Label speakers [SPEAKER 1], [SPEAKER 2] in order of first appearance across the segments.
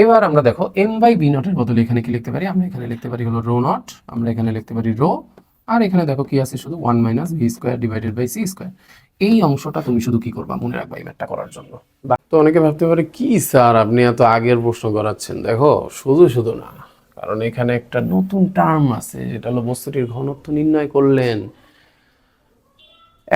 [SPEAKER 1] এবার আমরা দেখো এম বাই বি নটের বদলে এখানে কি লিখতে পারি, আমরা এখানে লিখতে পারি হলো রো নট, আমরা এখানে লিখতে পারি রো, আর এখানে দেখো কি আছে শুধু 1 minus V square divided by C square. এই অংশটা তুমি শুধু কি করবা মনে রাখবা এই ম্যাথটা করার জন্য। তো অনেকে ভাবতে পারে কি স্যার আপনি এত আগের প্রশ্ন করাচ্ছেন, দেখো শুধু শুধু না, কারণ এখানে একটা নতুন টার্ম আছে যেটা হলো বস্তুটির ঘনত্ব নির্ণয় করলেন।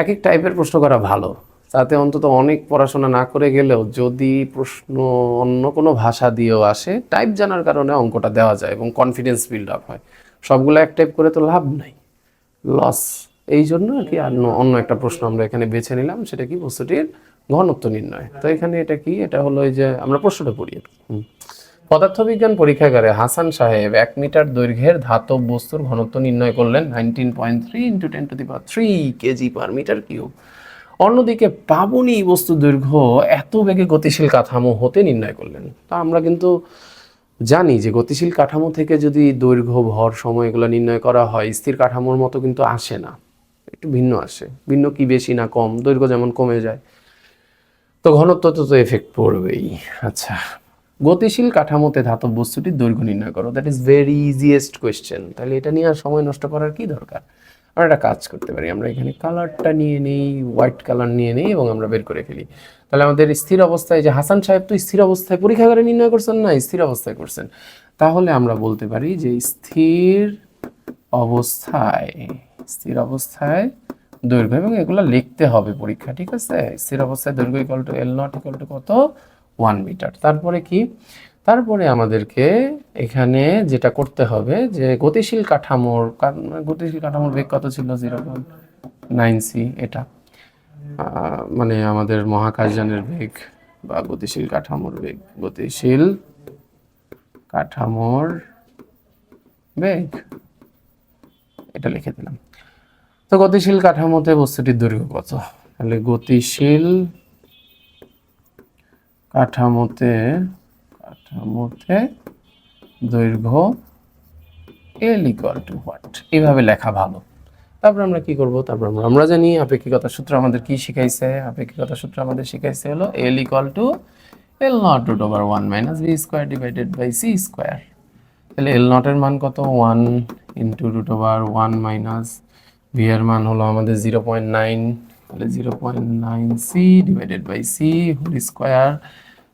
[SPEAKER 1] এক এক টাইপের প্রশ্ন করা ভালো, তাতে অন্তত অনেক পড়াশোনা না করে গেলেও যদি প্রশ্ন অন্য কোনো ভাষা দিয়েও আসে, টাইপ জানার কারণে অঙ্কটা দেওয়া যায় এবং কনফিডেন্স বিল্ড আপ হয়। সবগুলো এক টাইপ করে তো লাভ নাই, লস। এই জন্য আর কি অন্য একটা প্রশ্ন আমরা এখানে বেছে নিলাম, সেটা কি বস্তুটির ঘনত্ব নির্ণয়। তো এখানে এটা কি, এটা হলো এই যে আমরা প্রশ্নটা পড়ি। পদার্থবিজ্ঞান পরীক্ষাগারে হাসান সাহেব 1 মিটার দৈর্ঘ্যের ধাতব বস্তুর ঘনত্ব নির্ণয় করলেন 19.3 × 10⁻³ কেজি পার মিটার কিউব। অন্যদিকে পাবনী বস্তু দৈর্ঘ্য এত বেগে গতিশীল কাঠামো হতে নির্ণয় করলেন। তা আমরা কিন্তু জানি যে গতিশীল কাঠামো থেকে যদি দৈর্ঘ্য ভর সময় এগুলো নির্ণয় করা হয়, স্থির কাঠামোর মতো কিন্তু আসে না, একটু ভিন্ন আসে। ভিন্ন কি বেশি না কম, দৈর্ঘ্য যেমন কমে যায় তো ঘনত্ব তো এফেক্ট পড়বেই। আচ্ছা, গতিশীল কাঠামোতে ধাতব বস্তুটির দৈর্ঘ্য নির্ণয় করো, that is very easiest question. তাহলে এটা নিয়ে আর সময় নষ্ট করার কি দরকার, আমরা একটা কাজ করতে পারি, আমরা এখানে কালারটা নিয়ে নেই, হোয়াইট কালার নিয়ে নেই এবং আমরা বের করে ফেলি। তাহলে আমাদের স্থির অবস্থায়, যে হাসান সাহেব তো স্থির অবস্থায় পরীক্ষাগারে নির্ণয় করছেন না, স্থির অবস্থায় করছেন, তাহলে আমরা বলতে পারি যে স্থির অবস্থায়, স্থির অবস্থায় দৈর্ঘ্য, এবং এগুলো লিখতে হবে পরীক্ষা, ঠিক আছে। স্থির অবস্থায় দৈর্ঘ্য equal to L not equal two কত, 1 মিটার। তারপরে কি, তারপরে আমাদেরকে এখানে যেটা করতে হবে যে গতিশীল কাঠামোর বেগ কত ছিল, 0.9c, এটা মানে আমাদের মহাকাশযানের বেগ বা গতিশীল কাঠামোর বেগ, গতিশীল কাঠামোর বেগ, এটা লিখে দিলাম। তো গতিশীল কাঠামোতে বস্তুটির দৈর্ঘ্য কত, তাহলে গতিশীল কাঠামোতে দৈর্ঘ্য এল ইকুয়াল টু হোয়াট, এইভাবে লেখা ভালো। তারপর আমরা কি করব, তারপর আমরা জানি আপেক্ষিকতার সূত্র আমাদের কি শিখাইছে, আপেক্ষিকতার সূত্র আমাদের শিখাইছে হলো L equal to L nought root over 1 minus V square divided by C square. তাহলে এল নটের মান কত, 1 into root over 1 minus V এর মান হলো আমাদের 0.9, তাহলে 0.9c divided by C whole square.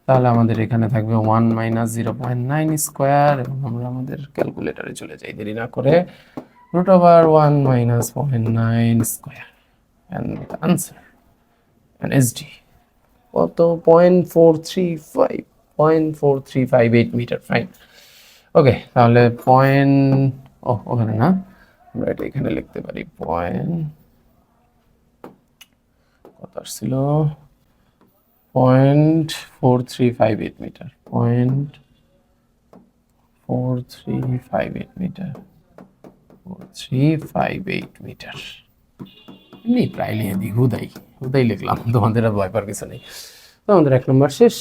[SPEAKER 1] তাহলে আমাদের এখানে থাকবে 1 মাইনাস 0.9 স্কোয়ার, এবং আমরা আমাদের ক্যালকুলেটারে চলে যাই দেরি না করে, root over 1 minus 0.9 square, and the answer and SD কত, 0.4358 মিটার, ফাইন। ওকে, তাহলে ওখানে না, আমরা এটা এখানে লিখতে পারি, কত আসছিল, 0.4358 মিটার, 0.4358 মিটার, 358 মিটার। এমনি প্রায় লিখে দিই, হুদাই লিখলাম, তোমাদের আর ভয় পাওয়ার কিছু নেই। তো আমাদের 1 নম্বর শেষ,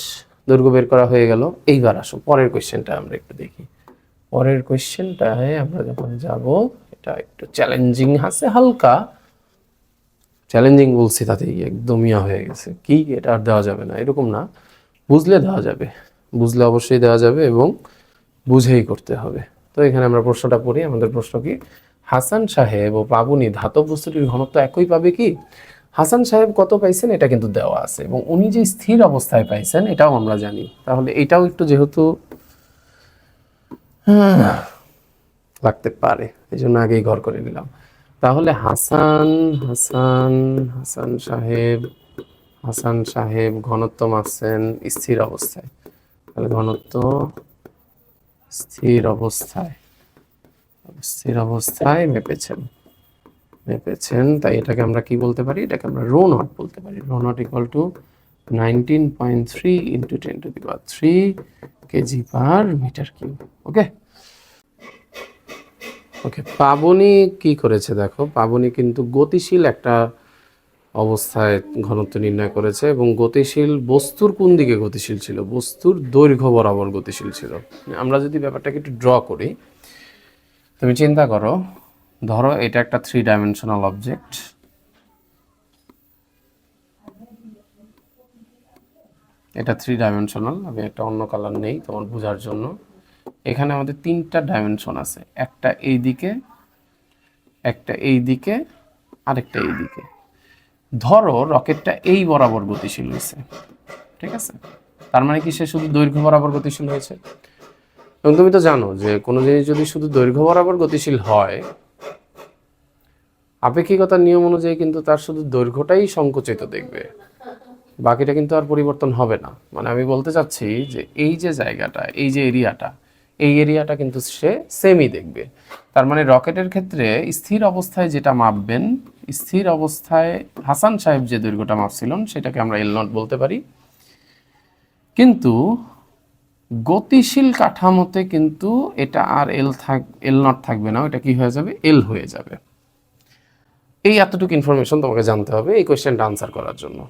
[SPEAKER 1] দৈর্ঘ্য বের করা হয়ে গেল। এইবার আসো পরের কোয়েশ্চেনটা আমরা একটু দেখি। পরের কোয়েশ্চেনটায় আমরা যখন যাব, এটা একটু চ্যালেঞ্জিং আছে, হালকা চ্যালেঞ্জিং বলছি তাতেই একদম ইয়া হয়ে গেছে, কি এটা আর দেওয়া যাবে না এরকম না, বুঝলে দেওয়া যাবে, বুঝলে অবশ্যই দেওয়া যাবে এবং বুঝেই করতে হবে। তো এখানে আমরা প্রশ্নটা পড়ি, আমাদের প্রশ্ন কি, হাসান সাহেব ও পাবনী ধাতব বস্তুটির ঘনত্ব একই পাবে কি। হাসান সাহেব কত পাইছেন এটা কিন্তু দেওয়া আছে, এবং উনি যে স্থির অবস্থায় পাইছেন এটাও আমরা জানি। তাহলে এটাও একটু যেহেতু লাগতে পারে, এই জন্য আগেই ঘর করে নিলাম। তাহলে হাসান সাহেব ঘনত্ব মাপছেন স্থির অবস্থায়, তাহলে ঘনত্ব স্থির অবস্থায় মেপেছেন, তাই এটাকে আমরা কি বলতে পারি, এটাকে আমরা রো নট বলতে পারি। Rho not equal to 19.3 into 10⁻³ kg per metre cube. Okay, Pabani কি করেছে দেখো, পাবনী কিন্তু গতিশীল একটা অবস্থায় ঘনত্ব নির্ণয় করেছে, এবং গতিশীল বস্তুর কোন দিকে গতিশীল ছিল, বস্তুর দৈর্ঘ্য বরাবর গতিশীল ছিল। আমরা যদি ব্যাপারটাকে একটু ড্র করি, তুমি চিন্তা করো, ধরো এটা একটা 3 ডাইমেনশনাল অবজেক্ট, এটা 3 ডাইমেনশনাল। আমি একটা অন্য কালার নেই তোমার বোঝার জন্য। এখানে আমাদের 3টা ডাইমেনশন আছে, একটা এই দিকে, একটা এই দিকে, আরেকটা এই দিকে। ধরো রকেটটা এই বরাবর গতিশীল হয়েছে, ঠিক আছে? তার মানে কি সে শুধু দৈর্ঘ্য বরাবর গতিশীল হয়েছে? এবং তুমি তো জানো যে কোনো জিনিস যদি শুধু দৈর্ঘ্য বরাবর গতিশীল হয়, আপেক্ষিকতার নিয়ম অনুযায়ী কিন্তু তার শুধু দৈর্ঘ্যটাই সংকুচিত দেখবে, বাকিটা কিন্তু আর পরিবর্তন হবে না। মানে আমি বলতে চাচ্ছি যে এই যে জায়গাটা, এই যে এরিয়াটা, এই এরিয়াটা কিন্তু সে সেমই দেখবে। তার মানে রকেটের ক্ষেত্রে স্থির অবস্থায় যেটা মাপবেন, স্থির অবস্থায় হাসান সাহেব যে দৈর্ঘ্যটা মাপছিলেন সেটাকে আমরা এল নট বলতে পারি, কিন্তু গতিশীল কাঠামোতে কিন্তু এটা আর এল নট থাকবে না, এটা কি হয়ে যাবে, এল হয়ে যাবে। এই এতটুকু ইনফরমেশন তোমাকে জানতে হবে এই কোয়েশ্চেনটা আনসার করার জন্য।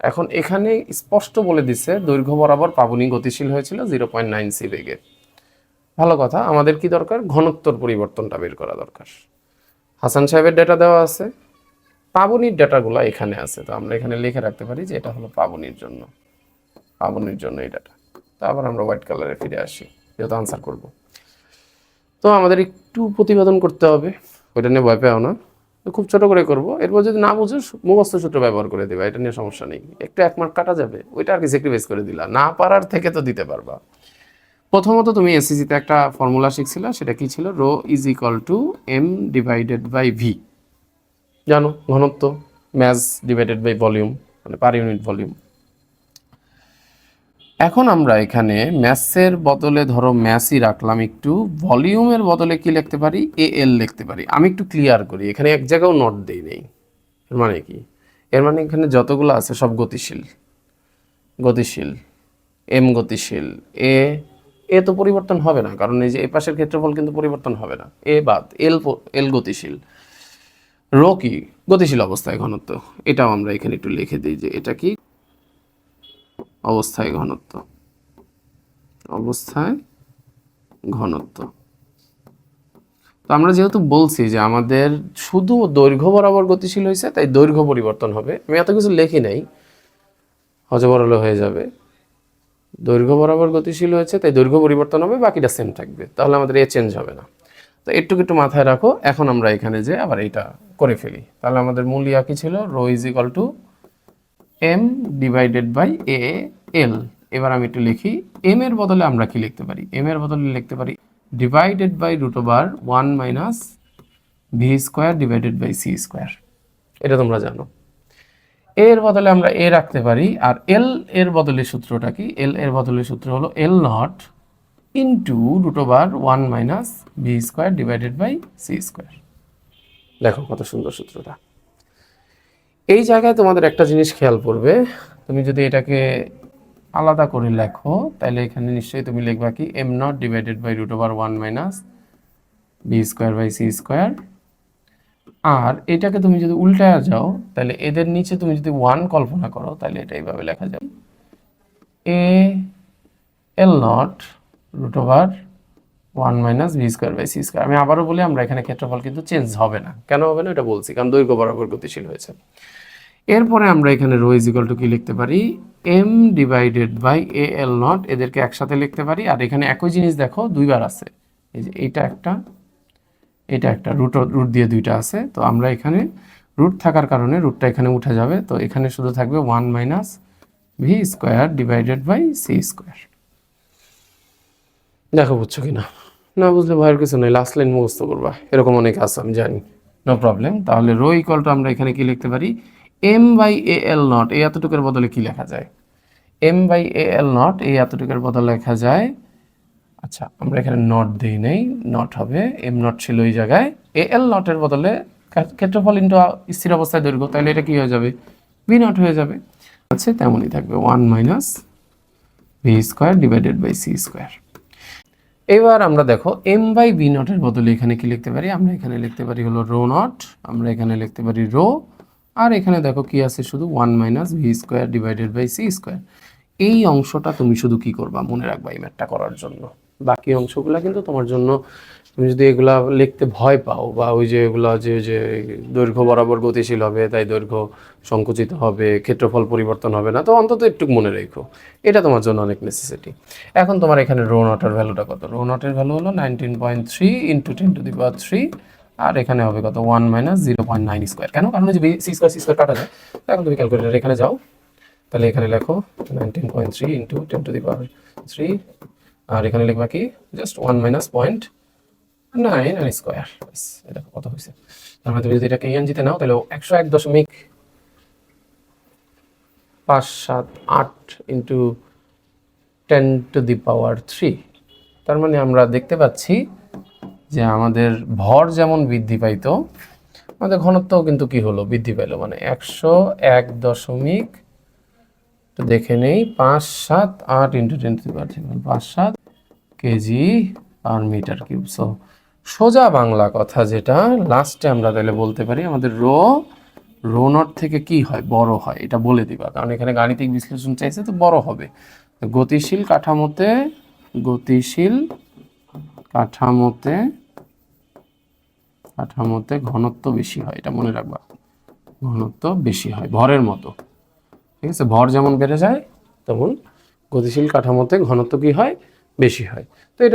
[SPEAKER 1] এখন এখানে স্পষ্ট বলে দিচ্ছে দৈর্ঘ্য বরাবর পাবনী গতিশীল হয়েছিল 0.9 সি বেগে। ভালো কথা, আমাদের কি দরকার, ঘনত্বর পরিবর্তনটা বের করা দরকার। হাসান সাহেবের ডেটা দেওয়া আছে, পাবনীর ডেটাগুলো এখানে আছে, তো আমরা এখানে লিখে রাখতে পারি যে এটা হলো পাবনীর জন্য, পাবনীর জন্য এই ডাটা। তারপর আমরা হোয়াইট কালারে ফিরে আসি যেহেতু আনসার করব। তো আমাদের একটু প্রতিবেদন করতে হবে, ওইটা নিয়ে ভয় পেও না, খুব ছোট করে করব। এরপর যদি না বুঝো মুখস্থ সূত্র ব্যবহার করে দেবা, এটা নিয়ে সমস্যা নেই। একটু 1 মার্ক কাটা যাবে, ওইটা আর কি স্যাক্রিফাইস করে দিলা, না পারার থেকে তো দিতে পারবা। প্রথমত তুমি এসএসসিতে একটা ফর্মুলা শিখছিলা, সেটা কি ছিল, rho is equal to M divided by V. জানো ঘনত্ব, ম্যাস ডিভাইডেড বাই ভলিউম, মানে পার ইউনিট ভলিউম। এখন আমরা এখানে ম্যাসের বদলে ধরো ম্যাসই রাখলাম, একটু ভলিউমের বদলে কি লিখতে পারি, এ এল লিখতে পারি। আমি একটু ক্লিয়ার করি, এখানে এক জায়গাও নট দেই নেই। এর মানে কি, এর মানে এখানে যতগুলো আছে সব গতিশীল, গতিশীল, এম গতিশীল, এ এ তো পরিবর্তন হবে না, কারণ এই যে এই পাশের ক্ষেত্রফল কিন্তু পরিবর্তন হবে না, এ বাদ, এল গতিশীল, রো কি গতিশীল অবস্থায় ঘনত্ব, এটাও আমরা এখানে একটু লিখে দিই যে এটা কি অবস্থায় ঘনত্ব, অবস্থায় ঘনত্ব। তো আমরা যেহেতু বলছি যে আমাদের শুধু দৈর্ঘ্য বরাবর গতিশীল হয়েছে, তাই দৈর্ঘ্য পরিবর্তন হবে। আমি এত কিছু লিখি নাই, হজবরল হয়ে যাবে। দৈর্ঘ্য বরাবর গতিশীল হয়েছে তাই দৈর্ঘ্য পরিবর্তন হবে, বাকিটা সেম থাকবে, তাহলে আমাদের এ চেঞ্জ হবে না। তো একটু একটু মাথায় রাখো। এখন আমরা এখানে যে আবার এটা করে ফেলি, তাহলে আমাদের মূল ইয়া কি ছিল, rho is equal to M divided by A L. এবার আমি একটু লিখি, এম এর বদলে আমরা কি লিখতে পারি, এম এর বদলে লিখতে পারি divided by root over 1 minus V square divided by C square. এটা তোমরা জানো। এর বদলে আমরা এ রাখতে পারি, আর এল এর বদলে সূত্রটা কি, এল এর বদলে সূত্র হলো L nought into root over 1 minus V square divided by C square. দেখো কত সুন্দর সূত্রটা। এই জায়গায় তোমাদের একটা জিনিস খেয়াল করবে, তুমি যদি এটাকে আলাদা করে লেখো তাহলে এখানে নিশ্চয়ই তুমি লিখবা কি, M nought divided by root over 1 minus V square by C square. আর এটাকে তুমি যদি উল্টায় যাও তাহলে এদের নিচে তুমি যদি 1 কল্পনা করো তাহলে এটা এইভাবে লেখা যাবে, A L nought root over 1 minus V square by C square. আমি আবারও বলি, আমরা এখানে ক্ষেত্রফল কিন্তু চেঞ্জ হবে না। কেন হবে না এটা বলছি, কারণ দৈর্ঘ্য বরাবর গতিশীল হয়েছে। এরপরে আমরা এখানে রো ইজ ইকুয়াল টু কি লিখতে পারি, M divided by A L naught, এদেরকে একসাথে লিখতে পারি। আর এখানে একই জিনিস দেখো দুইবার আছে, এই যে এইটা একটা, এটা একটা, রুট দিয়ে দুইটা আছে, তো আমরা এখানে রুট থাকার কারণে রুটটা এখানে উঠে যাবে, তো এখানে শুধু থাকবে 1 minus V square divided by C square. দেখো বুঝছো কিনা, না বুঝলে ভয়ের কিছু নেই, লাস্ট লাইন মুখস্থ করবা, এরকম অনেক আছে আমি জানি, নো প্রবলেম। তাহলে রো ইকুয়াল টু আমরা এখানে কি লিখতে পারি, M by A L naught, এই এতটুকুর বদলে কি লেখা যায়, M by A L naught, এই এতটুকুর বদলে লেখা যায়, আচ্ছা আমরা এখানে নট দিই নেই, নট হবে, এম নট ছিল এই জায়গায়, এ এল নটের বদলে ক্ষেত্রফল ইন্টু স্থির অবস্থায় দৈর্ঘ্য, তাহলে এটা কি হয়ে যাবে, ভি নট হয়ে যাবে। আচ্ছা তেমনই থাকবে 1 minus V square divided by C square. এবার আমরা দেখো এম বাই ভি নটের বদলে এখানে কি লিখতে পারি, আমরা এখানে লিখতে পারি হলো রো নট, আমরা এখানে লিখতে পারি রো, আর এখানে দেখো কি আছে, শুধু 1 minus V square divided by C square. এই অংশটা তুমি শুধু কি করবা, মনে রাখবা এই ম্যাথটা করার জন্য, বাকি অংশগুলো কিন্তু তোমার জন্য, তুমি যদি এগুলা লিখতে ভয় পাও বা ওই যে এগুলা যে দৈর্ঘ্য বরাবর গতিশীল হবে তাই দৈর্ঘ্য সংকুচিত হবে, ক্ষেত্রফল পরিবর্তন হবে না, তো অন্তত একটু মনে রেখো, এটা তোমার জন্য অনেক নেসেসিটি। এখন তোমার এখানে রো নটের ভ্যালুটা কত? রো নটের ভ্যালু হলো 19.3 ইন্টু 10⁻³ আর এখানে হবে কত 1 মাইনাস 0.9 স্কোয়ার। কেন? কারণ যে সি স্কোয়ার কাটা যায়। এখন তুমি ক্যালকুলেটার এখানে যাও, তাহলে এখানে লেখো 19.3 ইন্টু 10⁻³ আর এখানে লিখবা কি জাস্ট 1 মাইনাস 0.9 আর স্কোয়ার। এটা কত হয়েছে? তার মানে তুমি যদি এটাকে ইএনজিতে নাও তাহলে 101.578 ইন্টু 10⁻³ তার মানে আমরা দেখতে পাচ্ছি যে আমাদের ভর যেমন বৃদ্ধি পাইতো, আমাদের ঘনত্বও কিন্তু কি হলো? বৃদ্ধি পাইলো। মানে 101 দশমিক, তো দেখে নেই, 578 into 10⁻³ 57 KG per metre cube. So সোজা বাংলা কথা যেটা লাস্টে আমরা তাহলে বলতে পারি, আমাদের রো নট থেকে কি হয়? বড় হয়, এটা বলে দিবা, কারণ এখানে গাণিতিক বিশ্লেষণ চাইছে তো বড় হবে। গতিশীল কাঠামোতে কাঠামোতে ঘনত্ব বেশি হয়, এটা মনে রাখবা, ঘনত্ব বেশি হয় ভরের মতো। ঠিক আছে, ভর যেমন বেড়ে যায় তেমন গতিশীল কাঠামোতে ঘনত্ব কি হয়? বেশি হয়। তো এটা